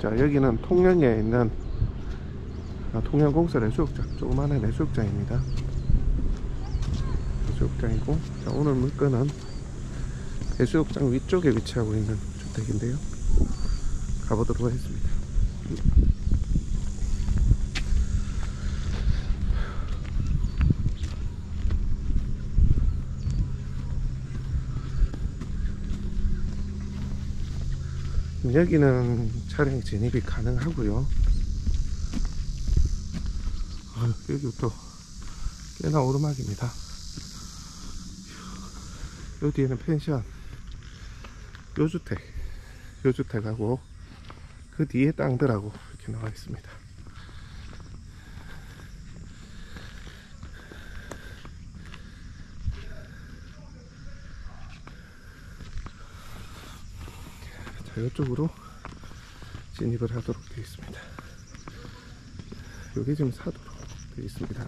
자, 여기는 통영에 있는 통영공설 해수욕장, 조그마한 해수욕장입니다. 해수욕장이고, 자, 오늘 물건은 해수욕장 위쪽에 위치하고 있는 주택인데요. 가보도록 하겠습니다. 여기는 차량 진입이 가능하고요. 여기부터 꽤나 오르막입니다. 요 뒤에는 펜션, 요주택하고 그 뒤에 땅들하고 이렇게 나와 있습니다. 자, 이쪽으로 진입을 하도록 되어 있습니다. 여기 지금 사도로 되어 있습니다.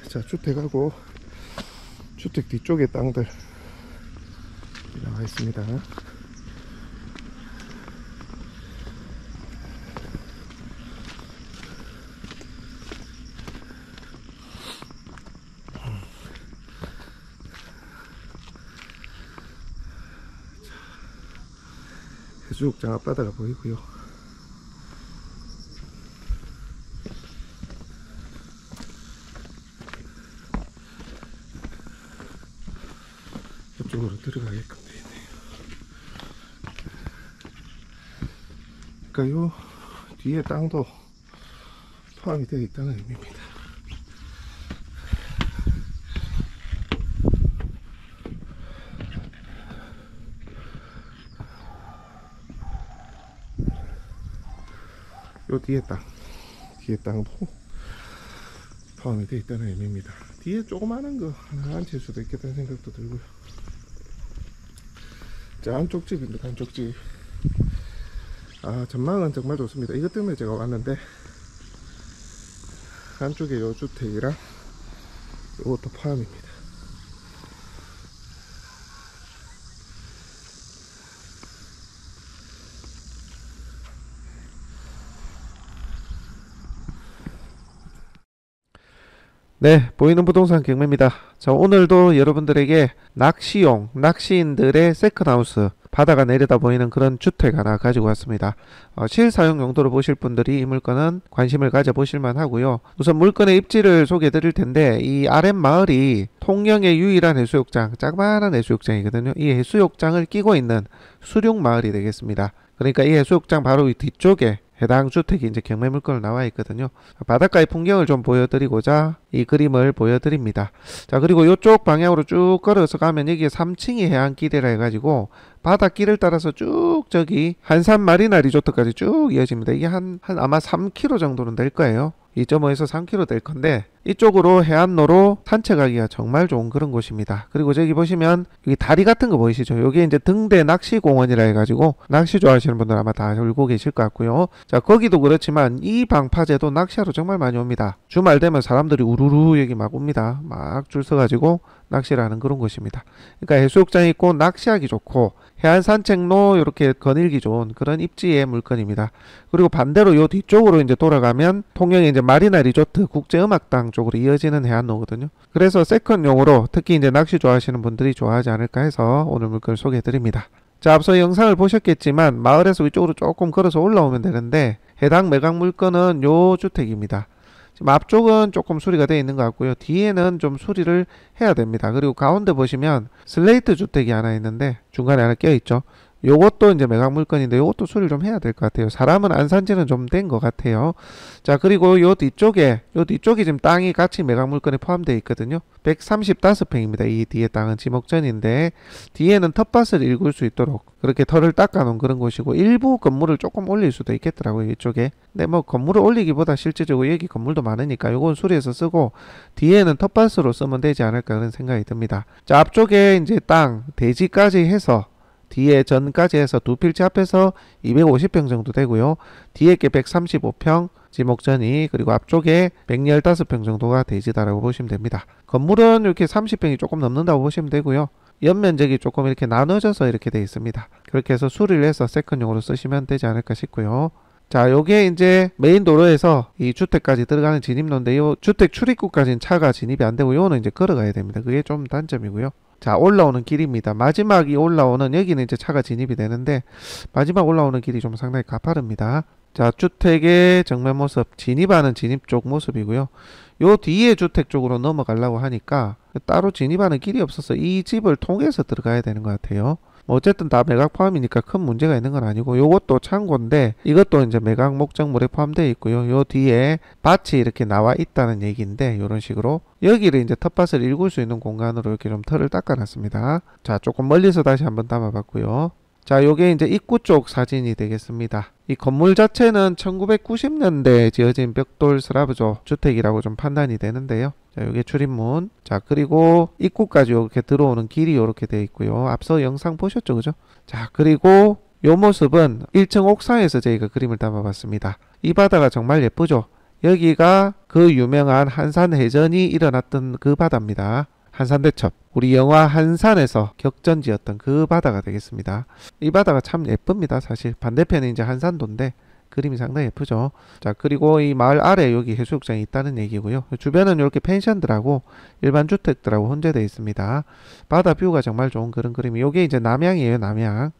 자, 주택하고 주택 뒤쪽에 땅들 나와 있습니다. 해수욕장 앞바다가 보이고요. 이쪽으로 들어가게끔 되어 있네요. 그러니까 요 뒤에 땅도 포함이 되어 있다는 의미입니다. 요 뒤에 땅도 포함이 되어 있다는 의미입니다. 뒤에 조그마한 거 하나 앉힐 수도 있겠다는 생각도 들고요. 자, 안쪽 집입니다. 안쪽 집. 전망은 정말 좋습니다. 이것 때문에 제가 왔는데, 안쪽에 요 주택이랑 요것도 포함입니다. 네, 보이는 부동산 경매입니다. 자, 오늘도 여러분들에게 낚시용, 낚시인들의 세컨하우스, 바다가 내려다 보이는 그런 주택 하나 가지고 왔습니다. 실사용 용도로 보실 분들이 이 물건은 관심을 가져보실만 하고요. 우선 물건의 입지를 소개해 드릴 텐데, 이 아랫마을이 통영의 유일한 해수욕장, 작만한 해수욕장이거든요. 이 해수욕장을 끼고 있는 수륙마을이 되겠습니다. 그러니까 이 해수욕장 바로 이 뒤쪽에 해당 주택이 이제 경매 물건으로 나와 있거든요. 바닷가의 풍경을 좀 보여드리고자 이 그림을 보여드립니다. 자, 그리고 이쪽 방향으로 쭉 걸어서 가면 여기에 3층이 해안길이라 해가지고 바닷길을 따라서 쭉 저기 한산 마리나 리조트까지 쭉 이어집니다. 이게 한 아마 3km 정도는 될 거예요. 2.5에서 3km 될 건데, 이쪽으로 해안로로 산책하기가 정말 좋은 그런 곳입니다. 그리고 저기 보시면 여기 다리 같은 거 보이시죠? 여기 이제 등대 낚시공원이라 해가지고 낚시 좋아하시는 분들 아마 다 알고 계실 것 같고요. 자, 거기도 그렇지만 이 방파제도 낚시하러 정말 많이 옵니다. 주말 되면 사람들이 우르르 여기 막 옵니다. 막 줄 서가지고 낚시를 하는 그런 곳입니다. 그러니까 해수욕장이 있고 낚시하기 좋고 해안 산책로 이렇게 거닐기 좋은 그런 입지의 물건입니다. 그리고 반대로 요 뒤쪽으로 이제 돌아가면 통영의 이제 마리나 리조트 국제음악당 쪽으로 이어지는 해안로거든요. 그래서 세컨용으로 특히 이제 낚시 좋아하시는 분들이 좋아하지 않을까 해서 오늘 물건을 소개해 드립니다. 자, 앞서 영상을 보셨겠지만 마을에서 위쪽으로 조금 걸어서 올라오면 되는데, 해당 매각 물건은 요 주택입니다. 지금 앞쪽은 조금 수리가 되어 있는 것 같고요. 뒤에는 좀 수리를 해야 됩니다. 그리고 가운데 보시면 슬레이트 주택이 하나 있는데 중간에 하나 껴 있죠. 요것도 이제 매각 물건인데 요것도 수리를 좀 해야 될 것 같아요. 사람은 안 산지는 좀 된 것 같아요. 자, 그리고 요 뒤쪽에 지금 땅이 같이 매각 물건에 포함되어 있거든요. 135평입니다. 이 뒤에 땅은 지목전인데 뒤에는 텃밭을 일굴 수 있도록 그렇게 털을 닦아 놓은 그런 곳이고, 일부 건물을 조금 올릴 수도 있겠더라고요, 이쪽에. 근데 뭐 건물을 올리기보다 실제적으로 여기 건물도 많으니까 요건 수리해서 쓰고 뒤에는 텃밭으로 쓰면 되지 않을까 그런 생각이 듭니다. 자, 앞쪽에 이제 땅 대지까지 해서 뒤에 전까지 해서 두 필지 합해서 250평 정도 되고요. 뒤에 게 135평 지목전이, 그리고 앞쪽에 115평 정도가 대지다라고 보시면 됩니다. 건물은 이렇게 30평이 조금 넘는다고 보시면 되고요. 연면적이 조금 이렇게 나눠져서 이렇게 되어 있습니다. 그렇게 해서 수리를 해서 세컨용으로 쓰시면 되지 않을까 싶고요. 자, 요게 이제 메인 도로에서 이 주택까지 들어가는 진입로인데, 요 주택 출입구까지는 차가 진입이 안 되고 요는 이제 걸어가야 됩니다. 그게 좀 단점이고요. 자, 올라오는 길입니다. 마지막이 올라오는, 여기는 이제 차가 진입이 되는데 마지막 올라오는 길이 좀 상당히 가파릅니다. 자, 주택의 정면 모습, 진입하는 진입 쪽 모습이고요. 요 뒤에 주택 쪽으로 넘어가려고 하니까 따로 진입하는 길이 없어서 이 집을 통해서 들어가야 되는 것 같아요. 뭐 어쨌든 다 매각 포함이니까 큰 문제가 있는 건 아니고, 요것도 창고인데 이것도 이제 매각 목적물에 포함되어 있고요. 요 뒤에 밭이 이렇게 나와 있다는 얘기인데, 요런 식으로 여기를 이제 텃밭을 일굴 수 있는 공간으로 이렇게 좀 털을 닦아놨습니다. 자, 조금 멀리서 다시 한번 담아봤고요. 자, 요게 이제 입구 쪽 사진이 되겠습니다. 이 건물 자체는 1990년대에 지어진 벽돌 슬라브조 주택이라고 좀 판단이 되는데요. 자, 요게 출입문. 자, 그리고 입구까지 이렇게 들어오는 길이 이렇게 되어 있고요. 앞서 영상 보셨죠, 그죠? 자, 그리고 요 모습은 1층 옥상에서 저희가 그림을 담아봤습니다. 이 바다가 정말 예쁘죠? 여기가 그 유명한 한산해전이 일어났던 그 바다입니다. 한산대첩. 우리 영화 한산에서 격전지였던 그 바다가 되겠습니다. 이 바다가 참 예쁩니다. 사실 반대편이 이제 한산도인데 그림이 상당히 예쁘죠. 자, 그리고 이 마을 아래 여기 해수욕장이 있다는 얘기고요. 주변은 이렇게 펜션들하고 일반 주택들하고 혼재되어 있습니다. 바다 뷰가 정말 좋은 그런 그림이, 요게 이제 남향이에요, 남향.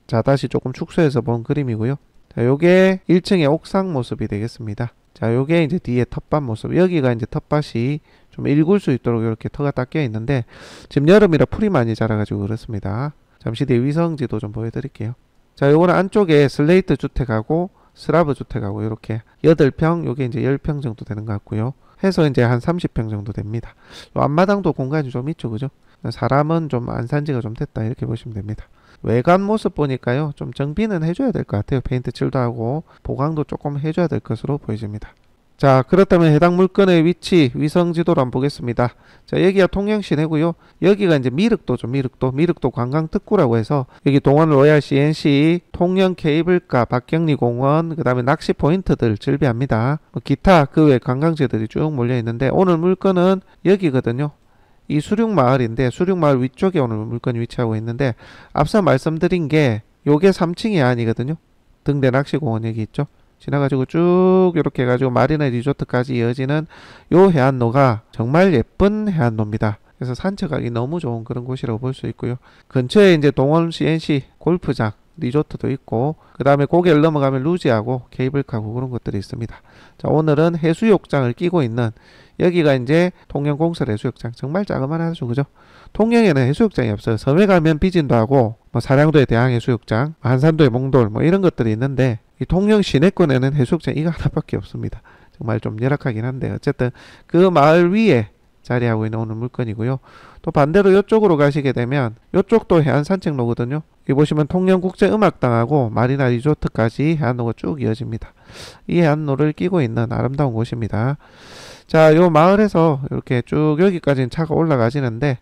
자, 다시 조금 축소해서 본 그림이고요. 자, 요게 1층의 옥상 모습이 되겠습니다. 자, 요게 이제 뒤에 텃밭 모습. 여기가 이제 텃밭이 좀 일굴 수 있도록 이렇게 터가 닦여 있는데 지금 여름이라 풀이 많이 자라가지고 그렇습니다. 잠시 뒤에 위성지도 좀 보여드릴게요. 자, 요거는 안쪽에 슬레이트 주택하고 슬라브 주택하고 이렇게 8평, 요게 이제 10평 정도 되는 것 같고요. 해서 이제 한 30평 정도 됩니다. 요 앞마당도 공간이 좀 있죠, 그죠? 사람은 좀 안 산지가 좀 됐다 이렇게 보시면 됩니다. 외관 모습 보니까요, 좀 정비는 해줘야 될 것 같아요. 페인트 칠도 하고 보강도 조금 해줘야 될 것으로 보여집니다. 자, 그렇다면 해당 물건의 위치, 위성 지도로 한번 보겠습니다. 자, 여기가 통영 시내고요. 여기가 이제 미륵도죠, 미륵도 관광특구라고 해서 여기 동원 로얄 CNC, 통영 케이블카, 박경리 공원, 그 다음에 낚시 포인트들 즐비합니다. 기타 그 외 관광지들이 쭉 몰려 있는데 오늘 물건은 여기거든요. 이 수륙마을인데 수륙마을 위쪽에 오늘 물건이 위치하고 있는데 앞서 말씀드린 게 요게 3층이 아니거든요. 등대 낚시공원 여기 있죠. 지나가지고 쭉 이렇게 해가지고 마리나 리조트까지 이어지는 요 해안로가 정말 예쁜 해안로입니다. 그래서 산책하기 너무 좋은 그런 곳이라고 볼 수 있고요. 근처에 이제 동원 CNC 골프장, 리조트도 있고 그 다음에 고개를 넘어가면 루지하고 케이블카고 그런 것들이 있습니다. 자, 오늘은 해수욕장을 끼고 있는 여기가 이제 통영공설 해수욕장. 정말 자그만하죠, 그죠? 통영에는 해수욕장이 없어요. 섬에 가면 비진도 하고 뭐 사량도의 대항해수욕장, 한산도의 몽돌 뭐 이런 것들이 있는데 이 통영 시내권에는 해수욕장 이거 하나밖에 없습니다. 정말 좀 열악하긴 한데 어쨌든 그 마을 위에 자리하고 있는 오늘 물건이고요. 또 반대로 이쪽으로 가시게 되면 이쪽도 해안산책로거든요. 여기 보시면 통영국제음악당하고 마리나 리조트까지 해안로가 쭉 이어집니다. 이 해안로를 끼고 있는 아름다운 곳입니다. 자, 요 마을에서 이렇게 쭉 여기까지는 차가 올라가지는데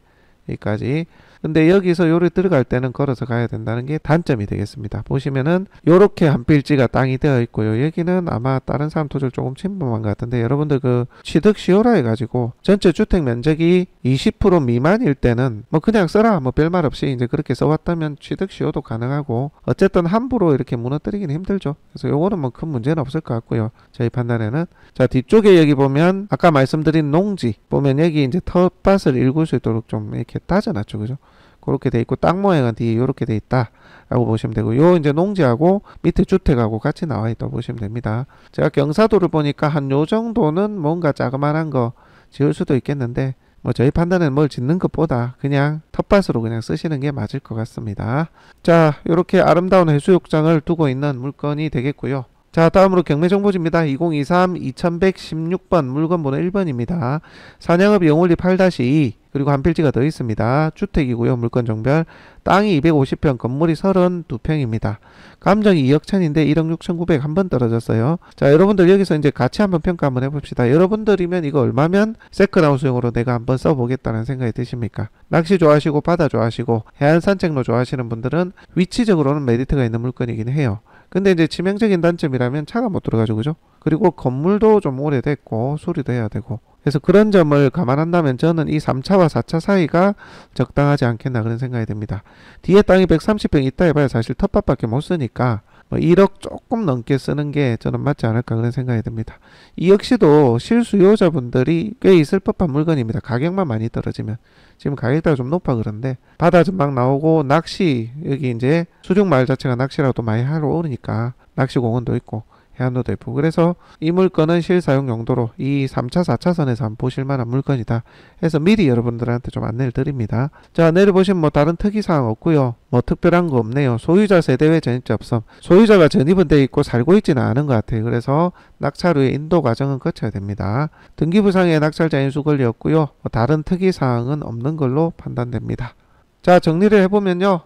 여기까지. 근데 여기서 요리 들어갈 때는 걸어서 가야 된다는 게 단점이 되겠습니다. 보시면은 요렇게 한 필지가 땅이 되어 있고요. 여기는 아마 다른 사람 토지를 조금 침범한 것 같은데 여러분들 그 취득 시효라 해가지고 전체 주택 면적이 20% 미만일 때는 뭐 그냥 써라 뭐 별말 없이 이제 그렇게 써왔다면 취득 시효도 가능하고 어쨌든 함부로 이렇게 무너뜨리기는 힘들죠. 그래서 요거는 뭐 큰 문제는 없을 것 같고요. 저희 판단에는. 자, 뒤쪽에 여기 보면 아까 말씀드린 농지 보면 여기 이제 텃밭을 일굴 수 있도록 좀 이렇게 따져놨죠, 그죠? 그렇게 돼 있고 땅 모양은 뒤에 이렇게 돼 있다 라고 보시면 되고 요 이제 농지하고 밑에 주택하고 같이 나와 있다고 보시면 됩니다. 제가 경사도를 보니까 한 요 정도는 뭔가 자그만한 거 지을 수도 있겠는데 뭐 저희 판단은 뭘 짓는 것보다 그냥 텃밭으로 그냥 쓰시는 게 맞을 것 같습니다. 자, 이렇게 아름다운 해수욕장을 두고 있는 물건이 되겠고요. 자, 다음으로 경매정보지입니다. 2023-2116번 물건번호 1번입니다. 사냥업 영월리 8-2 그리고 한 필지가 더 있습니다. 주택이고요. 물건 종별 땅이 250평 건물이 32평입니다. 감정이 2억 천인데 1억 6,900 한 번 떨어졌어요. 자, 여러분들 여기서 이제 같이 한번 평가 한번 해봅시다. 여러분들이면 이거 얼마면 세컨하우스용으로 내가 한번 써보겠다는 생각이 드십니까? 낚시 좋아하시고 바다 좋아하시고 해안 산책로 좋아하시는 분들은 위치적으로는 메리트가 있는 물건이긴 해요. 근데 이제 치명적인 단점이라면 차가 못 들어가죠, 그죠? 그리고 건물도 좀 오래됐고 수리도 해야 되고, 그래서 그런 점을 감안한다면 저는 이 3차와 4차 사이가 적당하지 않겠나 그런 생각이 듭니다. 뒤에 땅이 130평 있다 해봐야 사실 텃밭밖에 못 쓰니까 뭐 1억 조금 넘게 쓰는 게 저는 맞지 않을까 그런 생각이 듭니다. 이 역시도 실수요자분들이 꽤 있을 법한 물건입니다. 가격만 많이 떨어지면. 지금 가격대가 좀 높아 그런데 바다 전망 나오고 낚시, 여기 이제 수중마을 자체가 낚시라도 많이 하러 오르니까 낚시공원도 있고 해안도도 있고, 그래서 이 물건은 실사용 용도로 이 3차 4차선에서 한번 보실 만한 물건이다 해서 미리 여러분들한테 좀 안내를 드립니다. 자, 내려보시면 뭐 다른 특이사항 없고요. 뭐 특별한 거 없네요. 소유자 세대외 전입자 없음. 소유자가 전입은 돼 있고 살고 있지는 않은 것 같아요. 그래서 낙찰 후에 인도 과정은 거쳐야 됩니다. 등기부상에 낙찰자 인수 권리 없고요. 뭐 다른 특이사항은 없는 걸로 판단됩니다. 자, 정리를 해보면요.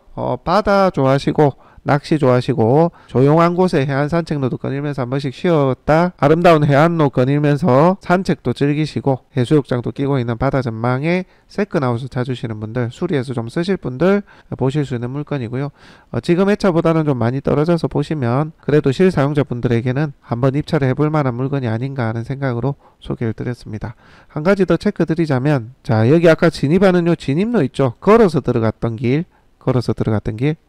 바다 좋아하시고 낚시 좋아하시고 조용한 곳에 해안 산책로도 거닐면서 한 번씩 쉬었다 아름다운 해안로 거닐면서 산책도 즐기시고 해수욕장도 끼고 있는 바다 전망에 세컨하우스 찾으시는 분들, 수리해서 좀 쓰실 분들 보실 수 있는 물건이고요. 지금 회차보다는 좀 많이 떨어져서 보시면 그래도 실사용자분들에게는 한번 입찰을 해볼 만한 물건이 아닌가 하는 생각으로 소개를 드렸습니다. 한 가지 더 체크 드리자면, 자, 여기 아까 진입하는 요 진입로 있죠. 걸어서 들어갔던 길,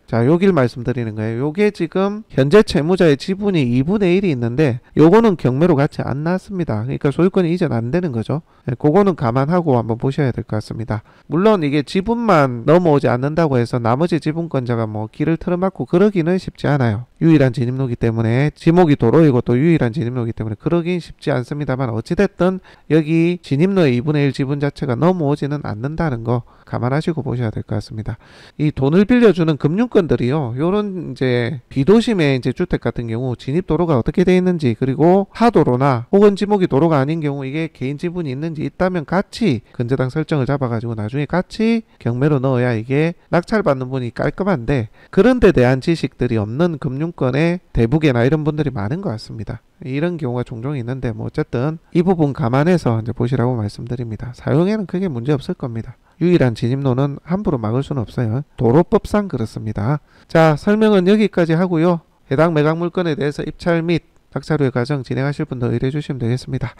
자, 요 길 말씀드리는 거예요. 요게 지금 현재 채무자의 지분이 2분의 1이 있는데 요거는 경매로 같이 안 나왔습니다. 그러니까 소유권이 이전 안 되는 거죠. 그거는 감안하고 한번 보셔야 될 것 같습니다. 물론 이게 지분만 넘어오지 않는다고 해서 나머지 지분권자가 뭐 길을 틀어막고 그러기는 쉽지 않아요. 유일한 진입로이기 때문에, 지목이 도로이고 또 유일한 진입로이기 때문에 그러긴 쉽지 않습니다만, 어찌됐든 여기 진입로의 2분의 1 지분 자체가 넘어오지는 않는다는 거 감안하시고 보셔야 될 것 같습니다. 이 돈을 빌려주는 금융권들이요, 요런 이제 비도심의 이제 주택 같은 경우 진입 도로가 어떻게 되어 있는지, 그리고 하도로나 혹은 지목이 도로가 아닌 경우 이게 개인 지분이 있는지 있다면 같이 근저당 설정을 잡아가지고 나중에 같이 경매로 넣어야 이게 낙찰받는 분이 깔끔한데, 그런 데 대한 지식들이 없는 금융권의 대부계나 이런 분들이 많은 것 같습니다. 이런 경우가 종종 있는데, 뭐 어쨌든 이 부분 감안해서 이제 보시라고 말씀드립니다. 사용에는 크게 문제 없을 겁니다. 유일한 진입로는 함부로 막을 수는 없어요. 도로법상 그렇습니다. 자, 설명은 여기까지 하고요. 해당 매각 물건에 대해서 입찰 및 낙찰 후의 과정 진행하실 분들 의뢰해 주시면 되겠습니다.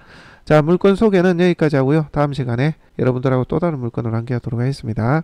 자, 물건 소개는 여기까지 하고요. 다음 시간에 여러분들하고 또 다른 물건을 함께 하도록 하겠습니다.